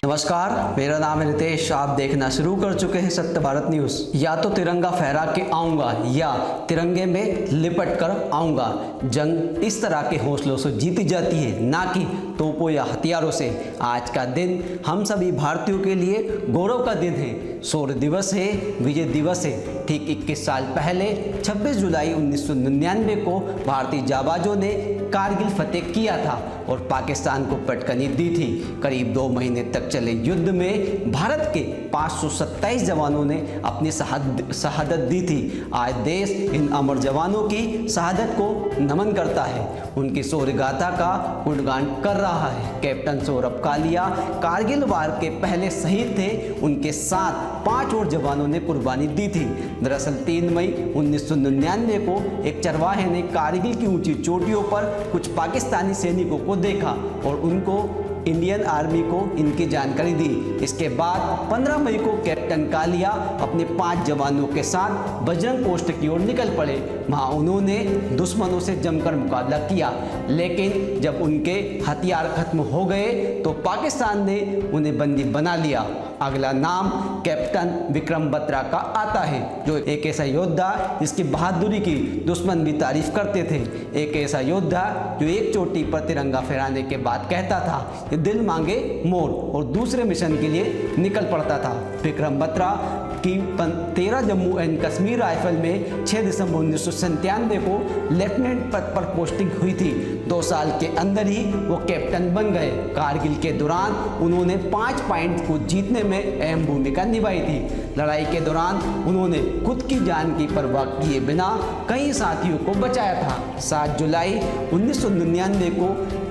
नमस्कार, मेरा नाम है रितेश। आप देखना शुरू कर चुके हैं सत्य भारत न्यूज। या तो तिरंगा फहरा के आऊंगा या तिरंगे में लिपट कर आऊंगा। जंग इस तरह के हौसलों से जीती जाती है, ना कि तोपों या हथियारों से। आज का दिन हम सभी भारतीयों के लिए गौरव का दिन है। शौर्य दिवस है, विजय दिवस है। ठीक 21 साल पहले 26 जुलाई 1999 को भारतीय जाबाजों ने कारगिल फतेह किया था और पाकिस्तान को पटकनी दी थी। करीब 2 महीने तक चले युद्ध में भारत के 527 जवानों ने अपनी शहादत दी थी। आज देश इन अमर जवानों की शहादत को नमन करता है, उनकी शौर्य गाथा का गुणगान कर रहा है। कैप्टन सौरभ कालिया कारगिल वार के पहले शहीद थे। उनके साथ 5 और जवानों ने कुर्बानी दी थी। दरअसल 3 मई 1999 को एक चरवाहे ने कारगिल की ऊंची चोटियों पर कुछ पाकिस्तानी सैनिकों को देखा और उनको इंडियन आर्मी को इनकी जानकारी दी। इसके बाद 15 मई को कैप्टन कालिया अपने 5 जवानों के साथ बजरंग पोस्ट की ओर निकल पड़े। वहां उन्होंने दुश्मनों से जमकर मुकाबला किया, लेकिन जब उनके हथियार खत्म हो गए तो पाकिस्तान ने उन्हें बंदी बना लिया। अगला नाम कैप्टन विक्रम बत्रा का आता है, जो एक ऐसा योद्धा जिसकी बहादुरी की दुश्मन भी तारीफ करते थे। एक ऐसा योद्धा जो एक चोटी पर तिरंगा फहराने के बाद कहता था कि दिल मांगे मोर, और दूसरे मिशन के लिए निकल पड़ता था। विक्रम बत्रा की 13 जम्मू एंड कश्मीर राइफल में 6 दिसंबर 1997 को लेफ्टिनेंट पद पर पोस्टिंग हुई थी। 2 साल के अंदर ही वो कैप्टन बन गए। कारगिल के दौरान उन्होंने 5 पॉइंट को जीतने में अहम भूमिका निभाई थी। लड़ाई के दौरान उन्होंने खुद की जान की परवाह किए बिना कई साथियों को बचाया था। 7 जुलाई 1999 को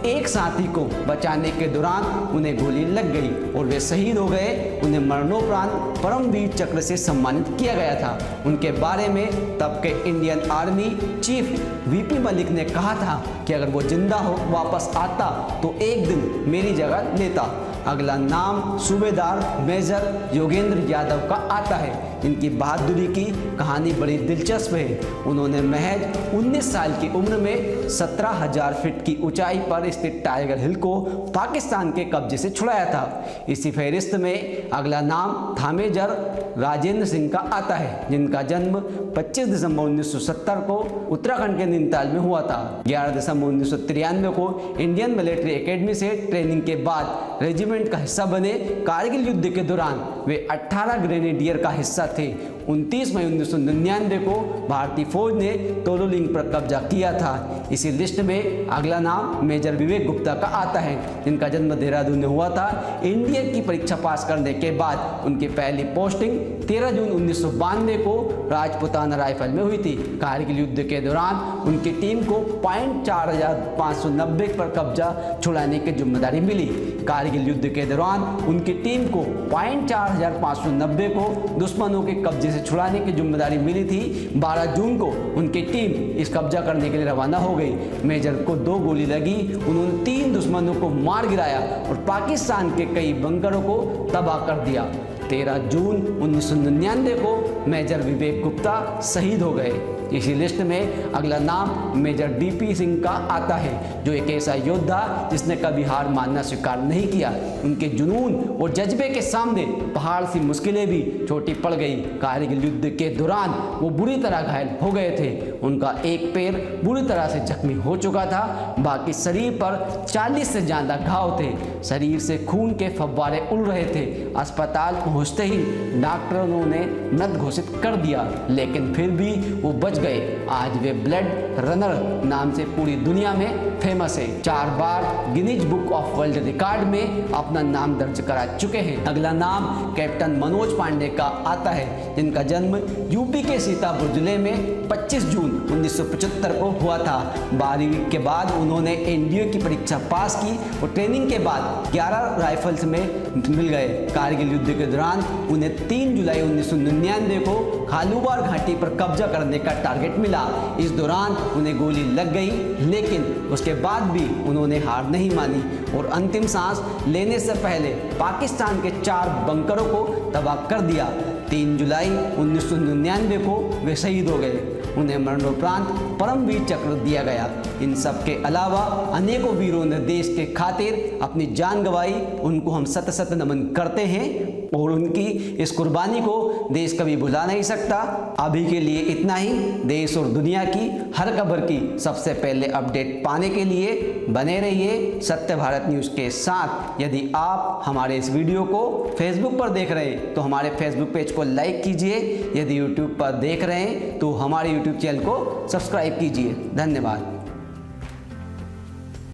एक साथी को बचाने के दौरान उन्हें गोली लग गई और वे शहीद हो गए। उन्हें मरणोपरांत परमवीर चक्र से सम्मानित किया गया था। उनके बारे में तब के Indian army chief VP Malik ने कहा था कि अगर वो जिंदा हो वापस आता तो एक दिन मेरी जगह लेता। अगला नाम सूबेदार मेजर योगेंद्र यादव का आता है। इनकी बहादुरी की कहानी बड़ी दिलचस्प है। उन्होंने महज 19 साल की उम्र में 17,000 फीट की ऊंचाई पर स्थित टाइगर हिल को पाकिस्तान के कब्जे से छुड़ाया था। इसी फहरिस्त में अगला नाम था मेजर राजेंद्र सिंह का आता है, जिनका जन्म 25 दिसंबर 1970 को उत्तराखंड के नैनीताल में हुआ था। 11 दिसंबर 1993 को इंडियन मिलिट्री एकेडमी से ट्रेनिंग के बाद रेजिमेंट का हिस्सा बने। कारगिल युद्ध के दौरान वे 18 ग्रेनेडियर का हिस्सा थे। 29 मई 1999 को भारतीय फौज ने तोलोलिंग पर कब्जा किया था। इसी लिस्ट में अगला नाम मेजर विवेक गुप्ता का आता है, जिनका जन्म देहरादून में हुआ था। इंडिया की परीक्षा पास करने के बाद उनकी पहली पोस्टिंग 13 जून 1992 को राजपुताना राइफल में हुई थी। कारगिल युद्ध के दौरान उनकी टीम को पॉइंट 4590 पर कब्जा छुड़ाने की जिम्मेदारी मिली। कारगिल युद्ध के दौरान उनकी टीम को पॉइंट 4590 को दुश्मनों के कब्जे से छुड़ाने की जिम्मेदारी मिली थी। 12 जून को उनकी टीम इस कब्जा करने के लिए रवाना हो गई। मेजर को 2 गोली लगी। उन्होंने 3 दुश्मनों को मार गिराया और पाकिस्तान के कई बंकरों को तबाह कर दिया। 13 जून 1999 को मेजर विवेक गुप्ता शहीद हो गए। इसी लिस्ट में अगला नाम मेजर डीपी सिंह का आता है, जो एक ऐसा योद्धा जिसने कभी हार मानना स्वीकार नहीं किया। उनके जुनून और जज्बे के सामने पहाड़ सी मुश्किलें भी छोटी पड़ गई। कारगिल युद्ध के दौरान वो बुरी तरह घायल हो गए थे। उनका एक पैर बुरी तरह से जख्मी हो चुका था, बाकी शरीर पर 40 से ज़्यादा घाव थे। शरीर से खून के फव्वारे उड़ रहे थे। अस्पताल पहुँचते ही डॉक्टरों ने मृत घोषित कर दिया, लेकिन फिर भी वो बच गए। आज वे ब्लड रनर नाम से पूरी दुनिया में फेमस है। 4 बार Guinness book of world record में अपना नाम दर्ज करा चुके हैं। अगला नाम कैप्टन मनोज पांडे का आता है, जिनका जन्म यूपी के सीतापुर जिले में 25 जून 1975 को हुआ था। 12वीं के बाद उन्होंने एनडीए की परीक्षा पास की और ट्रेनिंग के बाद 11 राइफल्स में मिल गए। कारगिल युद्ध के दौरान उन्हें 3 जुलाई 1999 को खालूवार घाटी पर कब्जा करने का टारगेट मिला। इस दौरान उन्हें गोली लग गई, लेकिन उसके बाद भी उन्होंने हार नहीं मानी और अंतिम सांस लेने से पहले पाकिस्तान के 4 बंकरों को तबाह कर दिया। 3 जुलाई 1999 को वे शहीद हो गए। उन्हें मरणोपरांत परमवीर चक्र दिया गया। इन सब के अलावा अनेकों वीरों ने देश के खातिर अपनी जान गंवाई, उनको हम सत सत नमन करते हैं और उनकी इस कुर्बानी को देश कभी भुला नहीं सकता। अभी के लिए इतना ही। देश और दुनिया की हर खबर की सबसे पहले अपडेट पाने के लिए बने रहिए सत्य भारत न्यूज़ के साथ। यदि आप हमारे इस वीडियो को फेसबुक पर देख रहे हैं तो हमारे फेसबुक पेज को लाइक कीजिए। यदि यूट्यूब पर देख रहे हैं तो हमारे यूट्यूब चैनल को सब्सक्राइब कीजिए। धन्यवाद।